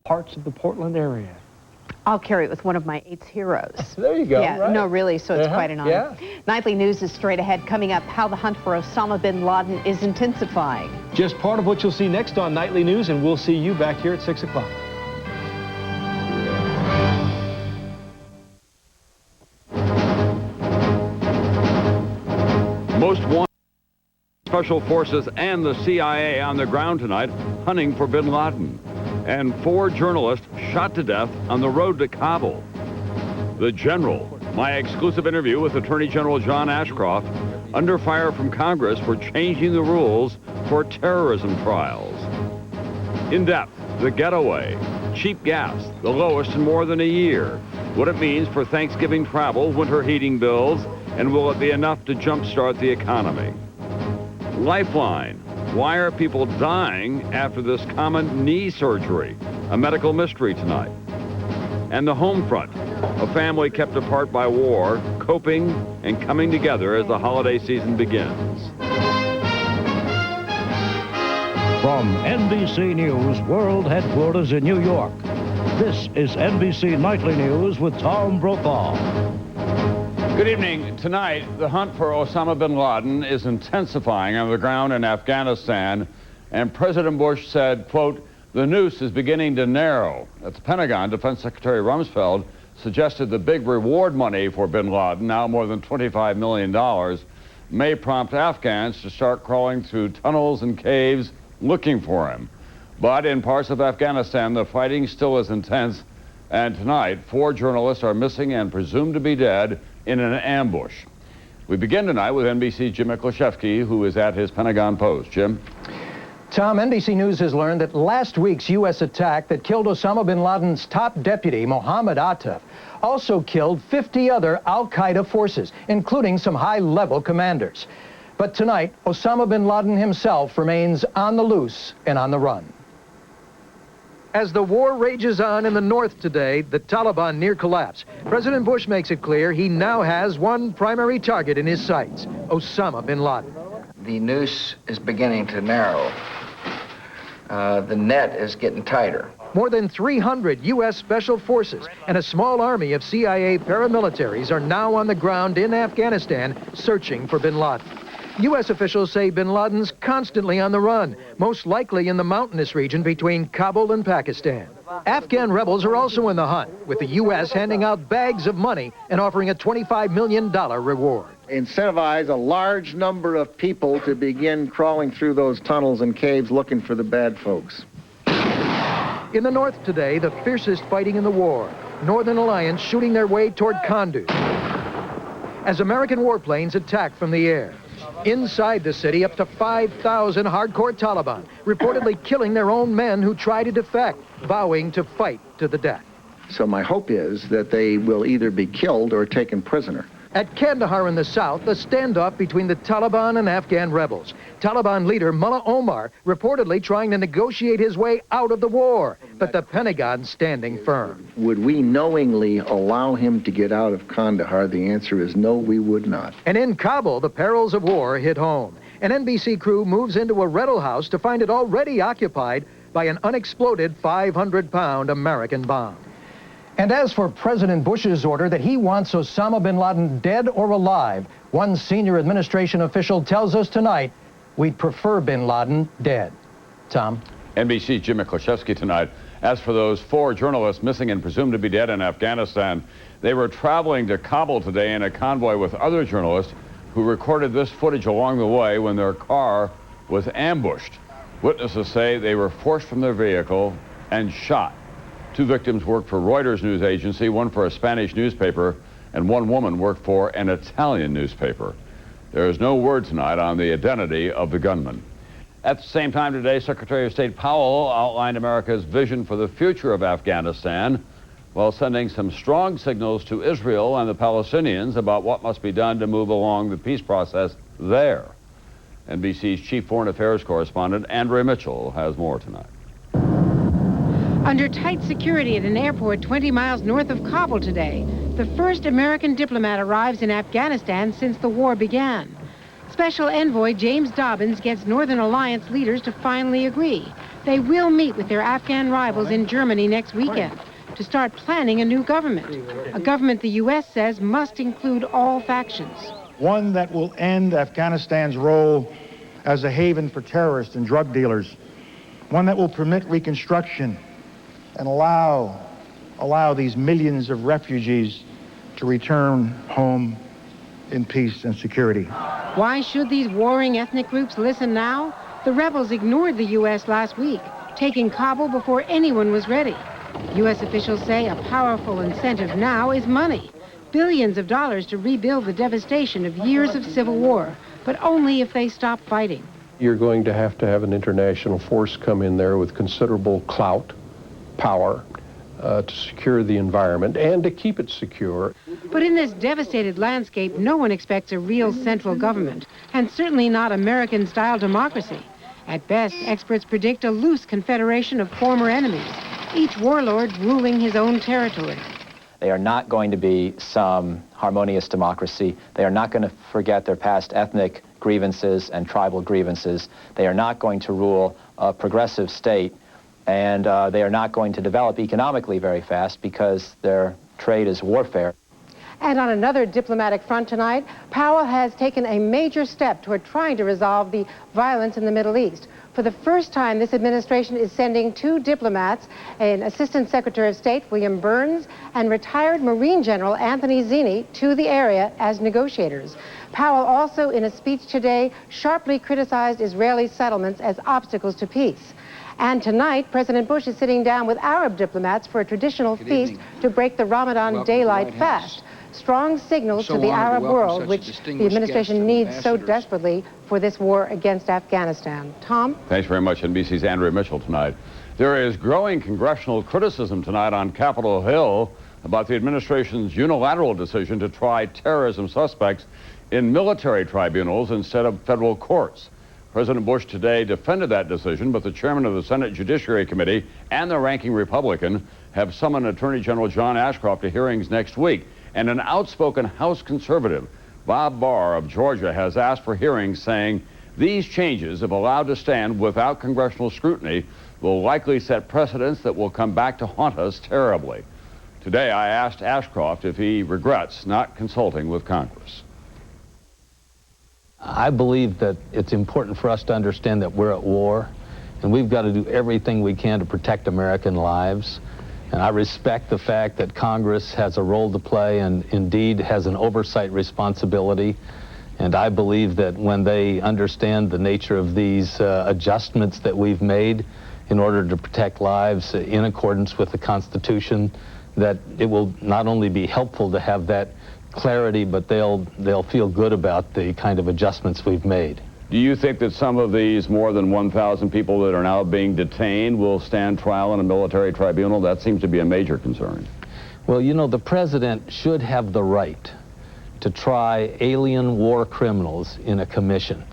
parts of the Portland area. I'll carry it with one of my 8 heroes. There you go. Yeah, right. no, really, so it's quite an honor. Yeah. Nightly news is straight ahead. Coming up, how the hunt for Osama bin Laden is intensifying. Just part of what you'll see next on Nightly News, and we'll see you back here at 6 o'clock. Most wanted special forces and the CIA on the ground tonight hunting for bin Laden. And 4 journalists shot to death on the road to Kabul. The General, my exclusive interview with Attorney General John Ashcroft, under fire from Congress for changing the rules for terrorism trials. In depth, the getaway, cheap gas, the lowest in more than a year, what it means for Thanksgiving travel, winter heating bills, and will it be enough to jumpstart the economy? Lifeline. Why are people dying after this common knee surgery? A medical mystery tonight. And the home front. A family kept apart by war, coping and coming together as the holiday season begins. From NBC News World Headquarters in New York, this is NBC Nightly News with Tom Brokaw. Good evening. Tonight, the hunt for Osama bin Laden is intensifying on the ground in Afghanistan, and President Bush said, quote, the noose is beginning to narrow. At the Pentagon, Defense Secretary Rumsfeld suggested the big reward money for bin Laden, now more than $25 million, may prompt Afghans to start crawling through tunnels and caves looking for him. But in parts of Afghanistan, the fighting still is intense, and tonight, 4 journalists are missing and presumed to be dead in an ambush. We begin tonight with NBC's Jim Miklashevsky, who is at his Pentagon post. Jim? Tom, NBC News has learned that last week's U.S. attack that killed Osama bin Laden's top deputy, Mohammed Atta, also killed 50 other al-Qaeda forces, including some high-level commanders. But tonight, Osama bin Laden himself remains on the loose and on the run. As the war rages on in the north today, the Taliban near collapse, President Bush makes it clear he now has one primary target in his sights, Osama bin Laden. The noose is beginning to narrow. The net is getting tighter. More than 300 U.S. Special Forces and a small army of CIA paramilitaries are now on the ground in Afghanistan searching for bin Laden. U.S. officials say bin Laden's constantly on the run, most likely in the mountainous region between Kabul and Pakistan. Afghan rebels are also in the hunt, with the U.S. handing out bags of money and offering a $25 million reward. Incentivize a large number of people to begin crawling through those tunnels and caves looking for the bad folks. In the north today, the fiercest fighting in the war. Northern Alliance shooting their way toward Kunduz as American warplanes attack from the air. Inside the city, up to 5,000 hardcore Taliban, reportedly killing their own men who try to defect, vowing to fight to the death. So my hope is that they will either be killed or taken prisoner. At Kandahar in the south, a standoff between the Taliban and Afghan rebels. Taliban leader Mullah Omar reportedly trying to negotiate his way out of the war, but the Pentagon standing firm. Would we knowingly allow him to get out of Kandahar? The answer is no, we would not. And in Kabul, the perils of war hit home. An NBC crew moves into a rental house to find it already occupied by an unexploded 500-pound American bomb. And as for President Bush's order that he wants Osama bin Laden dead or alive, one senior administration official tells us tonight we'd prefer bin Laden dead. Tom? NBC's Jim Miklashevsky tonight. As for those 4 journalists missing and presumed to be dead in Afghanistan, they were traveling to Kabul today in a convoy with other journalists who recorded this footage along the way when their car was ambushed. Witnesses say they were forced from their vehicle and shot. 2 victims worked for Reuters news agency, one for a Spanish newspaper, and one woman worked for an Italian newspaper. There is no word tonight on the identity of the gunman. At the same time today, Secretary of State Powell outlined America's vision for the future of Afghanistan while sending some strong signals to Israel and the Palestinians about what must be done to move along the peace process there. NBC's chief foreign affairs correspondent, Andrea Mitchell, has more tonight. Under tight security at an airport 20 miles north of Kabul today, the first American diplomat arrives in Afghanistan since the war began. Special Envoy James Dobbins gets Northern Alliance leaders to finally agree. They will meet with their Afghan rivals in Germany next weekend to start planning a new government, a government the U.S. says must include all factions. One that will end Afghanistan's role as a haven for terrorists and drug dealers. One that will permit reconstruction and allow these millions of refugees to return home in peace and security. Why should these warring ethnic groups listen now? The rebels ignored the U.S. last week, taking Kabul before anyone was ready. U.S. officials say a powerful incentive now is money. Billions of dollars to rebuild the devastation of years of civil war, but only if they stop fighting. You're going to have an international force come in there with considerable clout, power, to secure the environment and to keep it secure. But in this devastated landscape, no one expects a real central government, and certainly not American-style democracy. At best, experts predict a loose confederation of former enemies, each warlord ruling his own territory. They are not going to be some harmonious democracy. They are not going to forget their past ethnic grievances and tribal grievances. They are not going to rule a progressive state, and they are not going to develop economically very fast because their trade is warfare. And on another diplomatic front tonight, Powell has taken a major step toward trying to resolve the violence in the Middle East. For the first time, this administration is sending 2 diplomats, an Assistant Secretary of State, William Burns, and retired Marine General Anthony Zinni, to the area as negotiators. Powell also, in a speech today, sharply criticized Israeli settlements as obstacles to peace. And tonight, President Bush is sitting down with Arab diplomats for a traditional feast to break the Ramadan daylight fast. Strong signals to the Arab world, which the administration needs so desperately for this war against Afghanistan. Tom? Thanks very much, NBC's Andrea Mitchell tonight. There is growing congressional criticism tonight on Capitol Hill about the administration's unilateral decision to try terrorism suspects in military tribunals instead of federal courts. President Bush today defended that decision, but the chairman of the Senate Judiciary Committee and the ranking Republican have summoned Attorney General John Ashcroft to hearings next week. And an outspoken House conservative, Bob Barr of Georgia, has asked for hearings, saying these changes, if allowed to stand without congressional scrutiny, will likely set precedents that will come back to haunt us terribly. Today, I asked Ashcroft if he regrets not consulting with Congress. I believe that it's important for us to understand that we're at war, and we've got to do everything we can to protect American lives. And I respect the fact that Congress has a role to play and indeed has an oversight responsibility. And I believe that when they understand the nature of these adjustments that we've made in order to protect lives in accordance with the Constitution, that it will not only be helpful to have that clarity, but they'll feel good about the kind of adjustments we've made. Do you think that some of these more than 1,000 people that are now being detained will stand trial in a military tribunal? That seems to be a major concern. Well, you know, the president should have the right to try alien war criminals in a commission.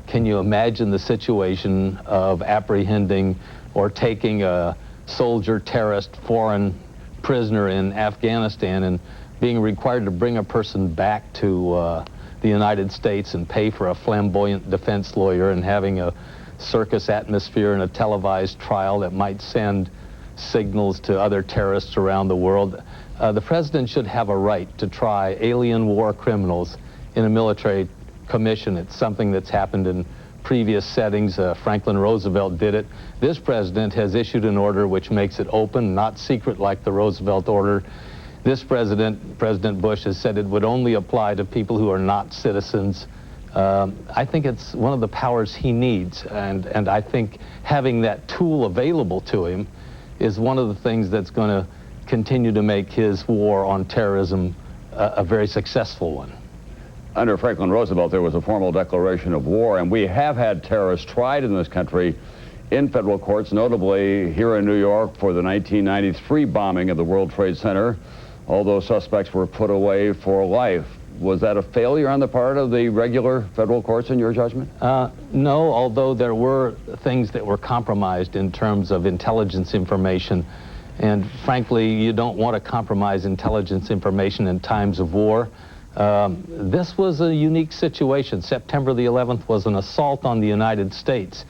Can you imagine the situation of apprehending or taking a soldier, terrorist, foreign prisoner in Afghanistan and being required to bring a person back to the United States and pay for a flamboyant defense lawyer and having a circus atmosphere and a televised trial that might send signals to other terrorists around the world? The president should have a right to try alien war criminals in a military commission. It's something that's happened in previous settings. Franklin Roosevelt did it. This president has issued an order which makes it open, not secret like the Roosevelt order. This president, President Bush, has said it would only apply to people who are not citizens. I think it's one of the powers he needs, and I think having that tool available to him is one of the things that's going to continue to make his war on terrorism a very successful one. Under Franklin Roosevelt, there was a formal declaration of war, and we have had terrorists tried in this country in federal courts, notably here in New York for the 1993 bombing of the World Trade Center. All those suspects were put away for life. Was that a failure on the part of the regular federal courts in your judgment? No, although there were things that were compromised in terms of intelligence information. And frankly, you don't want to compromise intelligence information in times of war. This was a unique situation. September the 11th was an assault on the United States.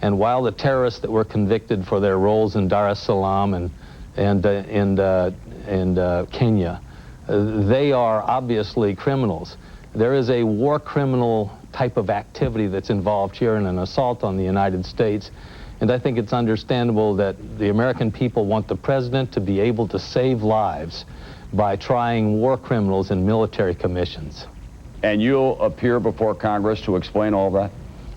And while the terrorists that were convicted for their roles in Dar es Salaam and Kenya, they are obviously criminals. There is a war criminal type of activity that's involved here in an assault on the United States. And I think it's understandable that the American people want the president to be able to save lives by trying war criminals in military commissions. And you'll appear before Congress to explain all that?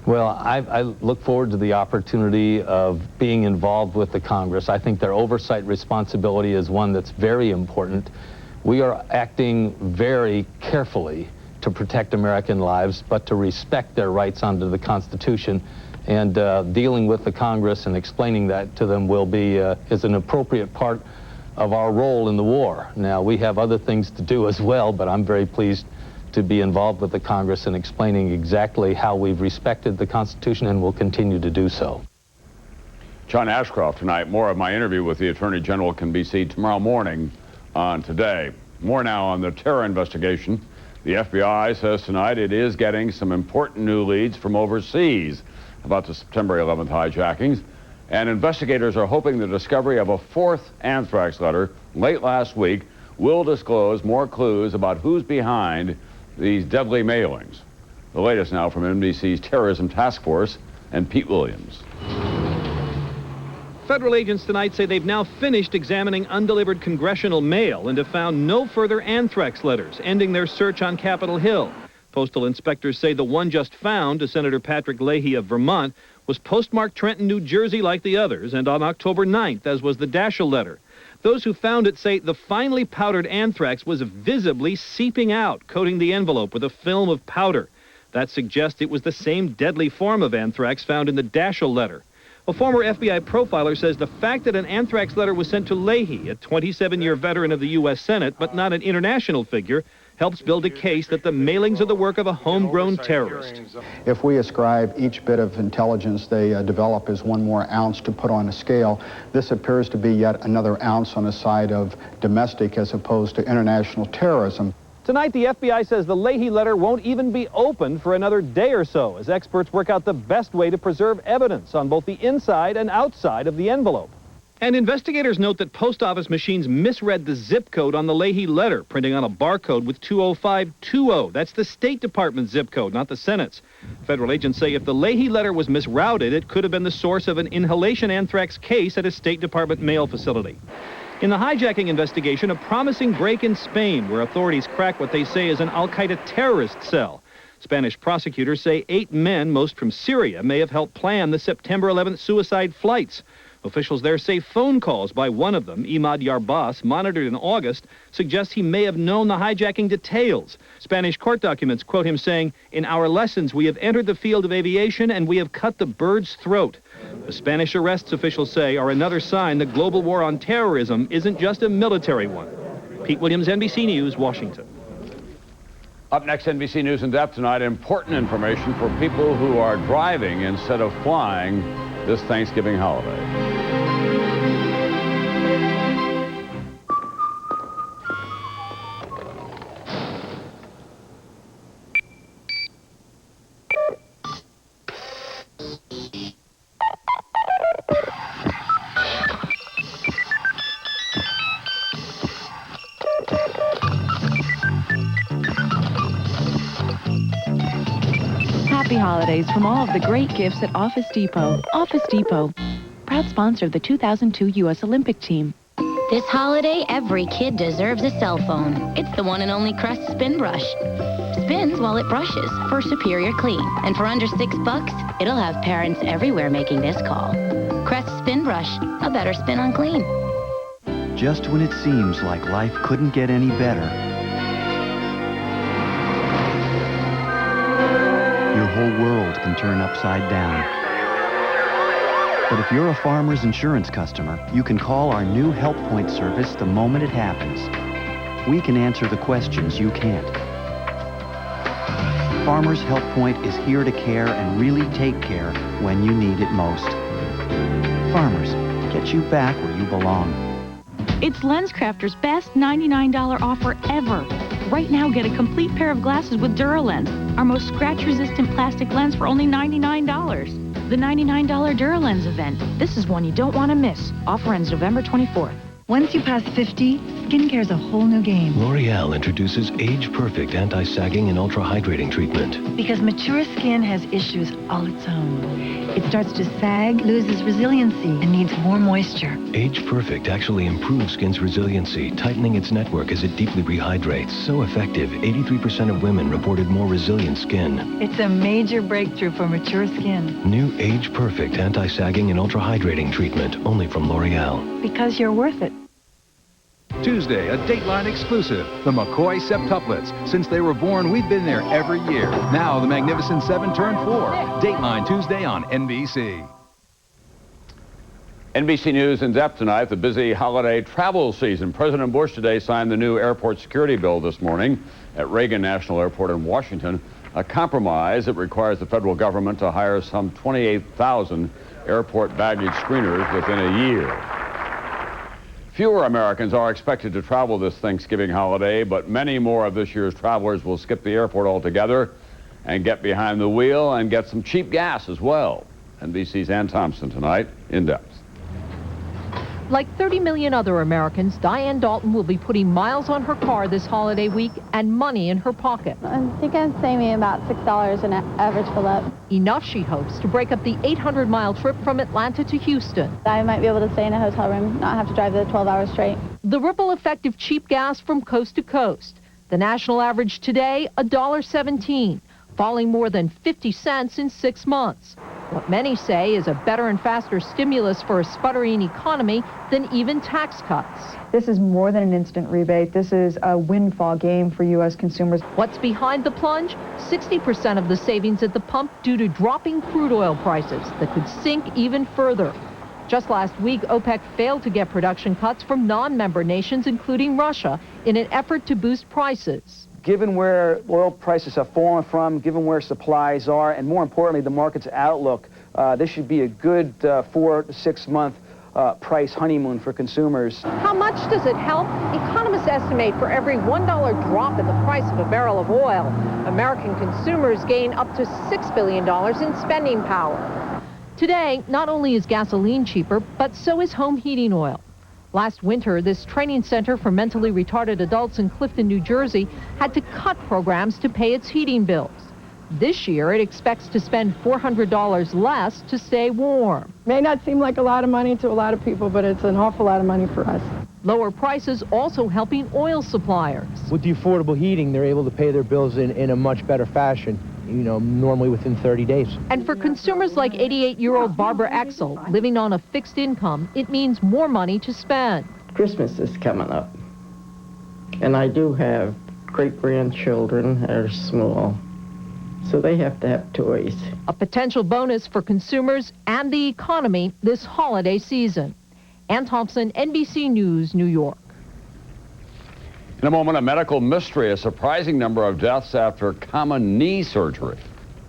Well, I look forward to the opportunity of being involved with the Congress. I think their oversight responsibility is one that's very important. We are acting very carefully to protect American lives, but to respect their rights under the Constitution. And dealing with the Congress and explaining that to them will be is an appropriate part of our role in the war. Now, we have other things to do as well, but I'm very pleased to be involved with the Congress in explaining exactly how we've respected the Constitution and will continue to do so. John Ashcroft tonight. More of my interview with the Attorney General can be seen tomorrow morning on Today. More now on the terror investigation. The FBI says tonight it is getting some important new leads from overseas about the September 11th hijackings, and investigators are hoping the discovery of a fourth anthrax letter late last week will disclose more clues about who's behind these deadly mailings. The latest now from NBC's Terrorism Task Force and Pete Williams. Federal agents tonight say they've now finished examining undelivered congressional mail and have found no further anthrax letters, ending their search on Capitol Hill. Postal inspectors say the one just found to Senator Patrick Leahy of Vermont was postmarked Trenton, New Jersey like the others, and on October 9th, as was the Daschle letter. Those who found it say the finely powdered anthrax was visibly seeping out, coating the envelope with a film of powder. That suggests it was the same deadly form of anthrax found in the Daschle letter. A former FBI profiler says the fact that an anthrax letter was sent to Leahy, a 27-year veteran of the U.S. Senate, but not an international figure, helps build a case that the mailings are the work of a homegrown terrorist. If we ascribe each bit of intelligence they develop as one more ounce to put on a scale, this appears to be yet another ounce on the side of domestic as opposed to international terrorism. Tonight, the FBI says the Leahy letter won't even be opened for another day or so as experts work out the best way to preserve evidence on both the inside and outside of the envelope. And investigators note that post office machines misread the zip code on the Leahy letter, printing on a barcode with 20520. That's the State Department zip code, not the Senate's. Federal agents say if the Leahy letter was misrouted, it could have been the source of an inhalation anthrax case at a State Department mail facility. In the hijacking investigation, a promising break in Spain, where authorities crack what they say is an al-Qaeda terrorist cell. Spanish prosecutors say 8 men, most from Syria, may have helped plan the September 11th suicide flights. Officials there say phone calls by one of them, Imad Yarbas, monitored in August, suggest he may have known the hijacking details. Spanish court documents quote him saying, "In our lessons, we have entered the field of aviation and we have cut the bird's throat." The Spanish arrests, officials say, are another sign the global war on terrorism isn't just a military one. Pete Williams, NBC News, Washington. Up next, NBC News in Depth tonight, important information for people who are driving instead of flying this Thanksgiving holiday. Happy holidays from all of the great gifts at Office Depot. Office Depot, proud sponsor of the 2002 U.S. Olympic team. This holiday, every kid deserves a cell phone. It's the one and only Crest Spin Brush. Spins while it brushes for superior clean. And for under $6, it'll have parents everywhere making this call. Crest Spin Brush, a better spin on clean. Just when it seems like life couldn't get any better, your whole world can turn upside down. But if you're a Farmers Insurance customer, you can call our new Help Point service the moment it happens. We can answer the questions you can't. Farmers Help Point is here to care and really take care when you need it most. Farmers, get you back where you belong. It's LensCrafter's best $99 offer ever. Right now, get a complete pair of glasses with DuraLens, our most scratch-resistant plastic lens for only $99. the $99 Duralens event. This is one you don't want to miss. Offer ends November 24th. Once you pass 50, skincare's a whole new game. L'Oreal introduces age-perfect anti-sagging and ultra-hydrating treatment. Because mature skin has issues all its own. It starts to sag, loses resiliency, and needs more moisture. Age-perfect actually improves skin's resiliency, tightening its network as it deeply rehydrates. So effective, 83% of women reported more resilient skin. It's a major breakthrough for mature skin. New age-perfect anti-sagging and ultra-hydrating treatment, only from L'Oreal. Because you're worth it. Tuesday, a Dateline exclusive, the McCoy septuplets. Since they were born, we've been there every year. Now the Magnificent Seven turn 4. Dateline Tuesday on NBC. NBC News in depth tonight, the busy holiday travel season. President Bush today signed the new airport security bill this morning at Reagan National Airport in Washington, a compromise that requires the federal government to hire some 28,000 airport baggage screeners within a year. Fewer Americans are expected to travel this Thanksgiving holiday, but many more of this year's travelers will skip the airport altogether and get behind the wheel and get some cheap gas as well. NBC's Ann Thompson tonight, in depth. Like 30 million other Americans, Diane Dalton will be putting miles on her car this holiday week and money in her pocket. I think I'm saving about $6 an average fill up. Enough, she hopes, to break up the 800-mile trip from Atlanta to Houston. I might be able to stay in a hotel room, not have to drive the 12 hours straight. The ripple effect of cheap gas from coast to coast. The national average today, $1.17, falling more than 50 cents in 6 months. What many say is a better and faster stimulus for a sputtering economy than even tax cuts. This is more than an instant rebate. This is a windfall game for U.S. consumers. What's behind the plunge? 60% of the savings at the pump due to dropping crude oil prices that could sink even further. Just last week, OPEC failed to get production cuts from non-member nations, including Russia, in an effort to boost prices. Given where oil prices have fallen from, given where supplies are, and more importantly, the market's outlook, this should be a good 4 to 6 month price honeymoon for consumers. How much does it help? Economists estimate for every $1 drop in the price of a barrel of oil, American consumers gain up to $6 billion in spending power. Today, not only is gasoline cheaper, but so is home heating oil. Last winter, this training center for mentally retarded adults in Clifton, New Jersey, had to cut programs to pay its heating bills. This year, it expects to spend $400 less to stay warm. May not seem like a lot of money to a lot of people, but it's an awful lot of money for us. Lower prices also helping oil suppliers. With the affordable heating, they're able to pay their bills in a much better fashion, normally within 30 days. And for consumers like 88-year-old Barbara Exel, living on a fixed income, it means more money to spend. Christmas is coming up, and I do have great-grandchildren that are small, so they have to have toys. A potential bonus for consumers and the economy this holiday season. Ann Thompson, NBC News, New York. In a moment, a medical mystery, a surprising number of deaths after common knee surgery.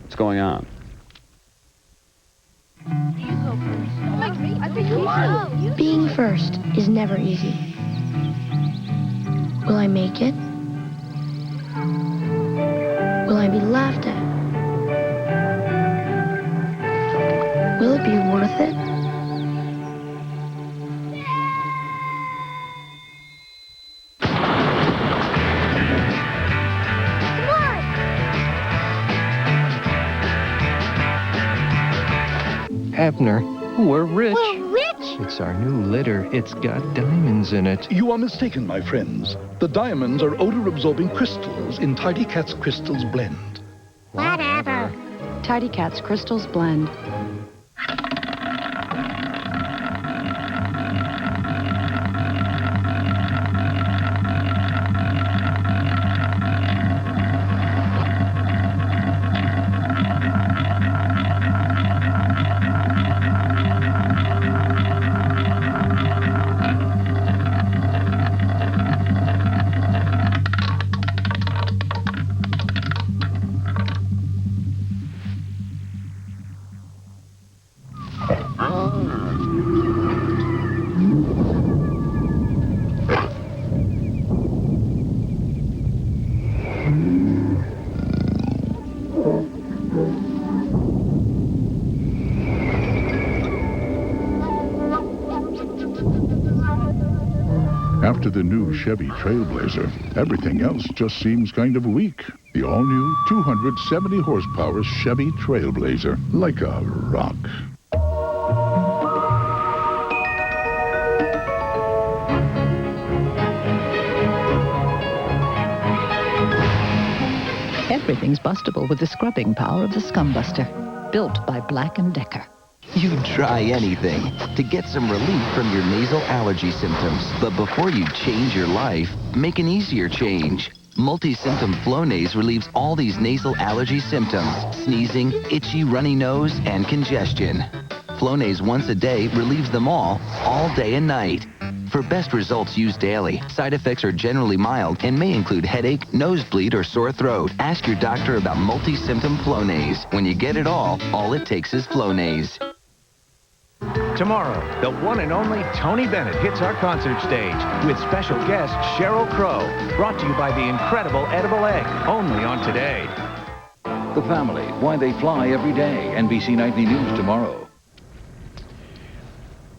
What's going on? Being first is never easy. Will I make it? Will I be laughed at? Will it be worth it? Abner, we're rich. We're rich? It's our new litter. It's got diamonds in it. You are mistaken, my friends. The diamonds are odor-absorbing crystals in Tidy Cat's Crystals Blend. Whatever. Tidy Cat's Crystals Blend. After the new Chevy Trailblazer, everything else just seems kind of weak. The all-new 270 horsepower Chevy Trailblazer, like a rock. Everything's bustable with the scrubbing power of the Scum Buster, built by Black & Decker. You'd try anything to get some relief from your nasal allergy symptoms. But before you change your life, make an easier change. Multi-symptom Flonase relieves all these nasal allergy symptoms: sneezing, itchy, runny nose, and congestion. Flonase once a day relieves them all day and night. For best results, use daily. Side effects are generally mild and may include headache, nosebleed, or sore throat. Ask your doctor about multi-symptom Flonase. When you get it all it takes is Flonase. Tomorrow, the one and only Tony Bennett hits our concert stage with special guest Sheryl Crow. Brought to you by the incredible Edible Egg, only on Today. The Family, Why They Fly Every Day. NBC Nightly News tomorrow.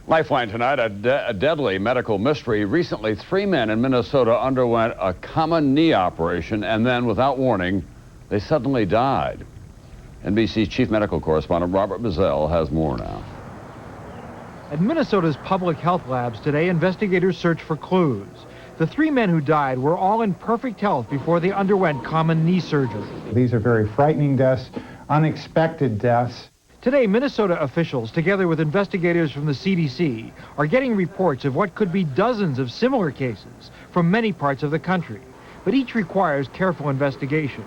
Lifeline tonight, a deadly medical mystery. Recently, 3 men in Minnesota underwent a common knee operation, and then, without warning, they suddenly died. NBC's chief medical correspondent Robert Bazell has more now. At Minnesota's public health labs today, investigators search for clues. The 3 men who died were all in perfect health before they underwent common knee surgery. These are very frightening deaths, unexpected deaths. Today, Minnesota officials, together with investigators from the CDC, are getting reports of what could be dozens of similar cases from many parts of the country, but each requires careful investigation.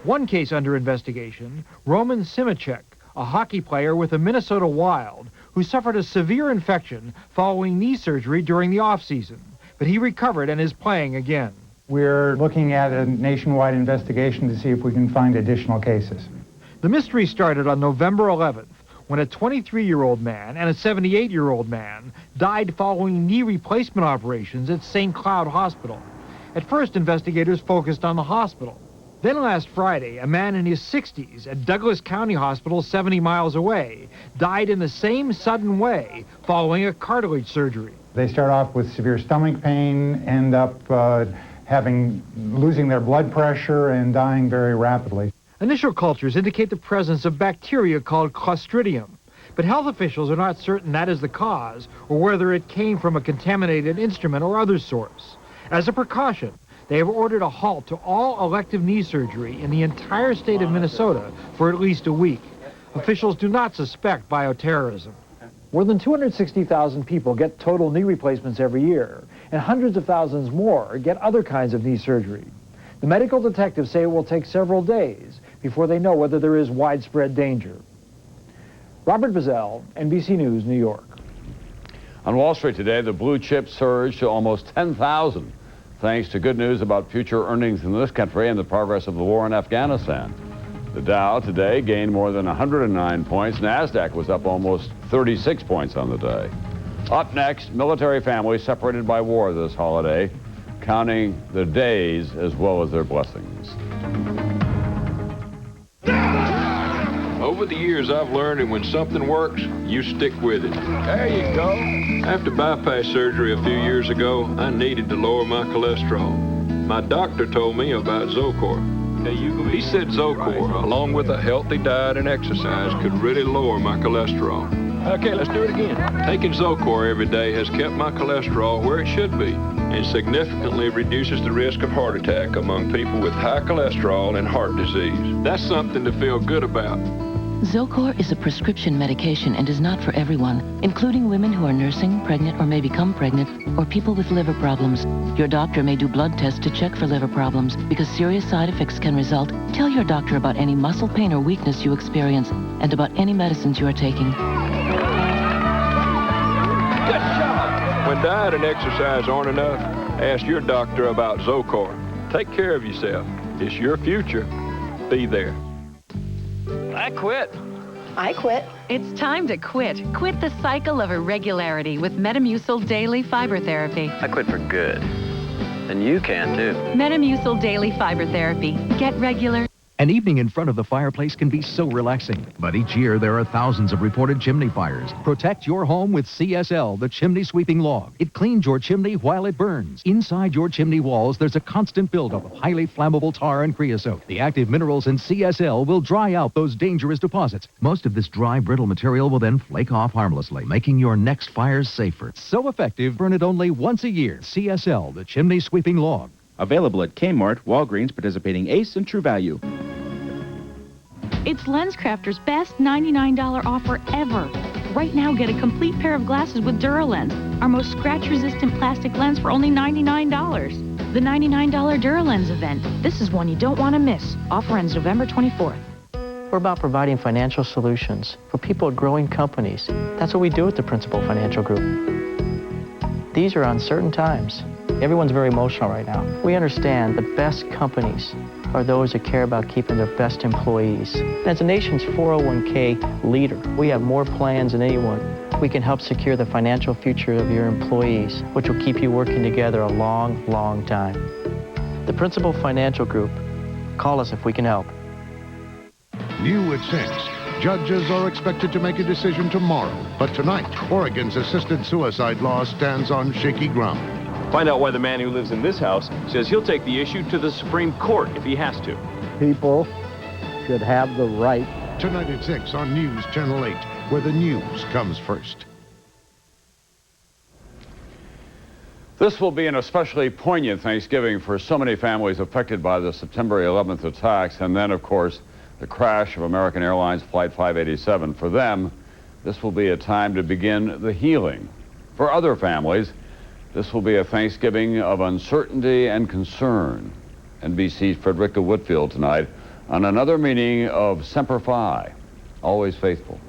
One case under investigation, Roman Simicek, a hockey player with the Minnesota Wild, who suffered a severe infection following knee surgery during the off-season, but he recovered and is playing again. We're looking at a nationwide investigation to see if we can find additional cases. The mystery started on November 11th, when a 23-year-old man and a 78-year-old man died following knee replacement operations at St. Cloud Hospital. At first, investigators focused on the hospital. Then last Friday, a man in his 60s at Douglas County Hospital 70 miles away died in the same sudden way following a cartilage surgery. They start off with severe stomach pain, end up losing their blood pressure and dying very rapidly. Initial cultures indicate the presence of bacteria called Clostridium, but health officials are not certain that is the cause or whether it came from a contaminated instrument or other source. As a precaution, they have ordered a halt to all elective knee surgery in the entire state of Minnesota for at least a week. Officials do not suspect bioterrorism. More than 260,000 people get total knee replacements every year, and hundreds of thousands more get other kinds of knee surgery. The medical detectives say it will take several days before they know whether there is widespread danger. Robert Bazell, NBC News, New York. On Wall Street today, the blue chip surged to almost 10,000, thanks to good news about future earnings in this country and the progress of the war in Afghanistan. The Dow today gained more than 109 points. NASDAQ was up almost 36 points on the day. Up next, military families separated by war this holiday, counting the days as well as their blessings. Over the years, I've learned that when something works, you stick with it. There you go. After bypass surgery a few years ago, I needed to lower my cholesterol. My doctor told me about Zocor. He said Zocor, along with a healthy diet and exercise, could really lower my cholesterol. Okay, let's do it again. Taking Zocor every day has kept my cholesterol where it should be and significantly reduces the risk of heart attack among people with high cholesterol and heart disease. That's something to feel good about. Zocor is a prescription medication and is not for everyone, including women who are nursing, pregnant, or may become pregnant, or people with liver problems. Your doctor may do blood tests to check for liver problems because serious side effects can result. Tell your doctor about any muscle pain or weakness you experience and about any medicines you are taking. Good job! When diet and exercise aren't enough, ask your doctor about Zocor. Take care of yourself. It's your future. Be there. I quit. I quit. It's time to quit. Quit the cycle of irregularity with Metamucil Daily Fiber Therapy. I quit for good. And you can too. Metamucil Daily Fiber Therapy. Get regular. An evening in front of the fireplace can be so relaxing. But each year, there are thousands of reported chimney fires. Protect your home with CSL, the chimney sweeping log. It cleans your chimney while it burns. Inside your chimney walls, there's a constant buildup of highly flammable tar and creosote. The active minerals in CSL will dry out those dangerous deposits. Most of this dry, brittle material will then flake off harmlessly, making your next fires safer. So effective, burn it only once a year. CSL, the chimney sweeping log. Available at Kmart, Walgreens, participating Ace, and True Value. It's LensCrafters' best $99 offer ever. Right now, get a complete pair of glasses with DuraLens, our most scratch-resistant plastic lens for only $99. The $99 DuraLens event. This is one you don't want to miss. Offer ends November 24th. We're about providing financial solutions for people at growing companies. That's what we do at the Principal Financial Group. These are uncertain times. Everyone's very emotional right now. We understand the best companies are those that care about keeping their best employees. And as the nation's 401k leader, we have more plans than anyone. We can help secure the financial future of your employees, which will keep you working together a long, long time. The Principal Financial Group. Call us if we can help. New at 6. Judges are expected to make a decision tomorrow. But tonight, Oregon's assisted suicide law stands on shaky ground. Find out why the man who lives in this house says he'll take the issue to the Supreme Court if he has to. People should have the right. Tonight at 6 on News Channel 8, where the news comes first. This will be an especially poignant Thanksgiving for so many families affected by the September 11th attacks, and then, of course, the crash of American Airlines Flight 587. For them, this will be a time to begin the healing. For other families, this will be a Thanksgiving of uncertainty and concern. NBC's Frederica Whitfield tonight on another meaning of Semper Fi, always faithful.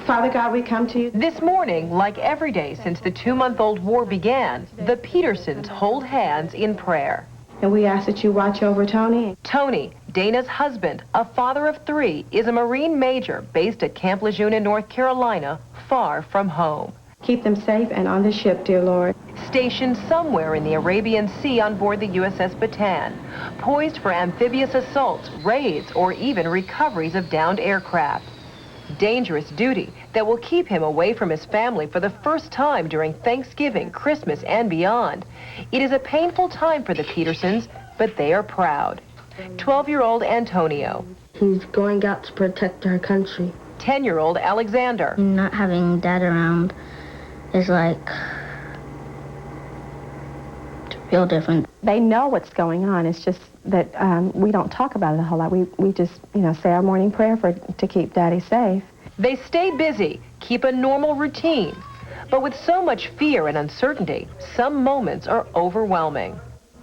Father God, we come to you. This morning, like every day since the 2-month-old war began, the Petersons hold hands in prayer. And we ask that you watch over Tony. Tony, Dana's husband, a father of 3, is a Marine major based at Camp Lejeune in North Carolina, far from home. Keep them safe and on the ship, dear Lord. Stationed somewhere in the Arabian Sea on board the USS Bataan, poised for amphibious assaults, raids, or even recoveries of downed aircraft. Dangerous duty that will keep him away from his family for the first time during Thanksgiving, Christmas, and beyond. It is a painful time for the Petersons, but they are proud. 12-year-old Antonio. He's going out to protect our country. 10-year-old Alexander. Not having Dad around is like real different. They know what's going on. It's just that we don't talk about it a whole lot. We just, say our morning prayer to keep Daddy safe. They stay busy, keep a normal routine. But with so much fear and uncertainty, some moments are overwhelming.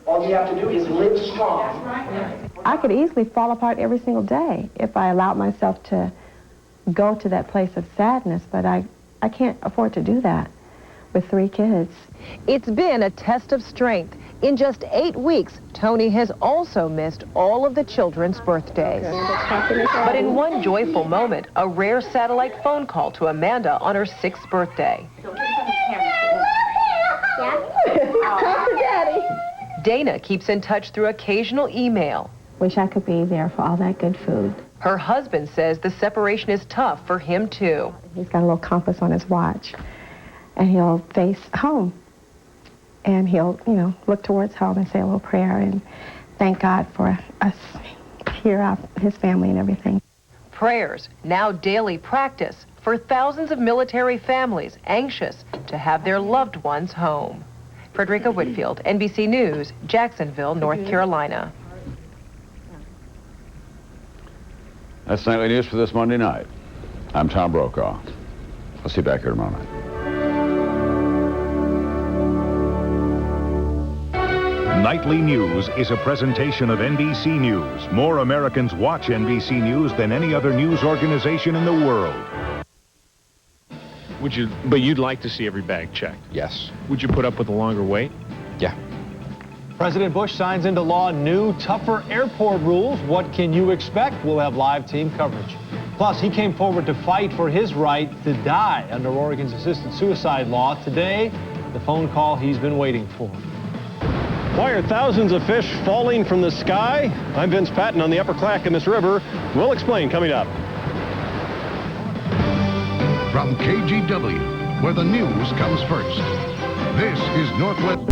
All you have to do is live strong. I could easily fall apart every single day if I allowed myself to go to that place of sadness, but I can't afford to do that with 3 kids. It's been a test of strength. In just 8 weeks, Tony has also missed all of the children's birthdays. But in one joyful moment, a rare satellite phone call to Amanda on her 6th birthday. Come for Daddy. Dana keeps in touch through occasional email. Wish I could be there for all that good food. Her husband says the separation is tough for him, too. He's got a little compass on his watch, and he'll face home. And he'll, look towards home and say a little prayer and thank God for us here, his family and everything. Prayers, now daily practice for thousands of military families anxious to have their loved ones home. Frederica Whitfield, NBC News, Jacksonville, North Carolina. That's Nightly News for this Monday night. I'm Tom Brokaw. I'll see you back here tomorrow night. Nightly News is a presentation of NBC News. More Americans watch NBC News than any other news organization in the world. But you'd like to see every bag checked? Yes. Would you put up with a longer wait? Yeah. President Bush signs into law new, tougher airport rules. What can you expect? We'll have live team coverage. Plus, he came forward to fight for his right to die under Oregon's assisted suicide law. Today, the phone call he's been waiting for. Why are thousands of fish falling from the sky? I'm Vince Patton on the Upper Clackamas River. We'll explain coming up. From KGW, where the news comes first, this is Northwest.